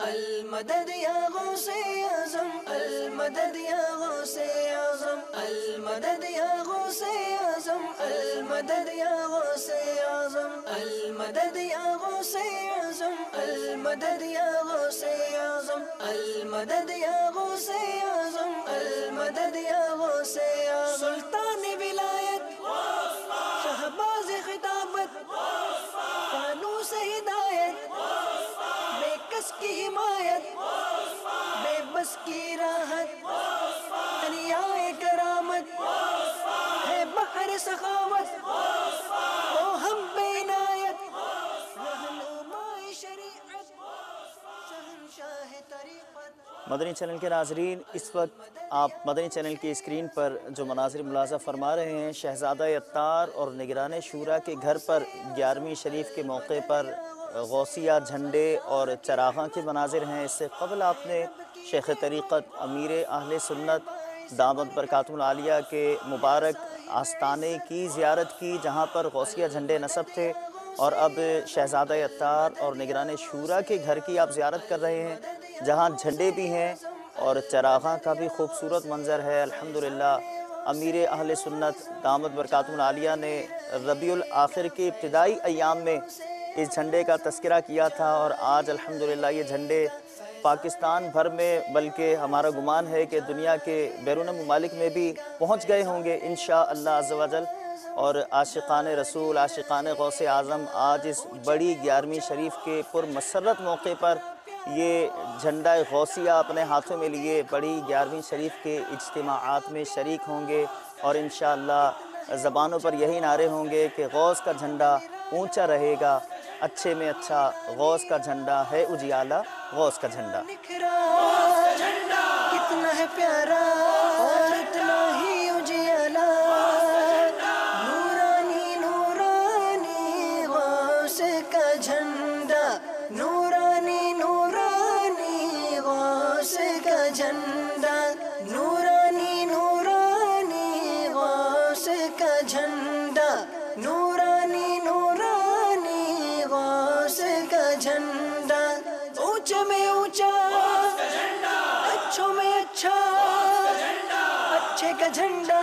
المدد يا غوث اعظم المدد يا غوث اعظم المدد يا غوث اعظم المدد يا غوث اعظم المدد يا غوث اعظم المدد يا غوث اعظم المدد يا غوث اعظم المدد يا غوث اعظم سلطان ولایت شہباز خطابت فانوس ہدایت بے کس کی حمایت بے بس کی راحت دریائے کرامت ہے بحر سخاوت وہ ہم بے عنایت رہنمائے شریعت شہنشاہ طریقت۔ مدنی چینل کے ناظرین، اس وقت آپ مدنی چینل کی اسکرین پر جو مناظر ملاحظہ فرما رہے ہیں، شہزادہ اتار اور نگران شورا کے گھر پر 11ویں شریف کے موقع پر غوثیہ جھنڈے اور چراغاں کے مناظر ہیں۔ اس سے قبل آپ نے شیخ طریقت امیر اہل سنت دامت برکاتہ العالیہ کے مبارک آستانے کی زیارت کی، جہاں پر غوثیہ جھنڈے نصب تھے، اور اب شہزادہ اتار اور نگران شورا کے گھر کی آپ زیارت کر رہے ہیں، جہاں جھنڈے بھی ہیں اور چراغاں کا بھی خوبصورت منظر ہے۔ الحمدللہ امیر اہل سنت دامت برکاتہ العالیہ نے ربیع الاخر کے ابتدائی ایام میں اس جھنڈے کا تذکرہ کیا تھا، اور آج الحمدللہ یہ جھنڈے پاکستان بھر میں، بلکہ ہمارا گمان ہے کہ دنیا کے بیرون ممالک میں بھی پہنچ گئے ہوں گے انشاءاللہ عز و جل۔ اور عاشقان رسول، عاشقان غوث اعظم آج اس بڑی 11ویں شریف کے پرمسرت موقع پر یہ جھنڈا غوثیہ اپنے ہاتھوں میں لیے بڑی 11ویں شریف کے اجتماعات میں شریک ہوں گے، اور انشاءاللہ زبانوں پر یہی نعرے ہوں گے کہ غوث کا جھنڈا اونچا رہے گا، اچھے میں اچھا غوث کا جھنڈا ہے اجیالہ، غوث کا جھنڈا۔ کتنا ہے پیارا اور اتنا ہی اجیالہ، نورانی نورانی غوث کا جھنڈا، نورانی نورانی غوث کا جھنڈا، نورانی نورانی غوث کا جھنڈا، نورانی نورانی غوث کا جھنڈا، اونچے میں اونچا اچھوں میں اچھا اچھے کا جھنڈا۔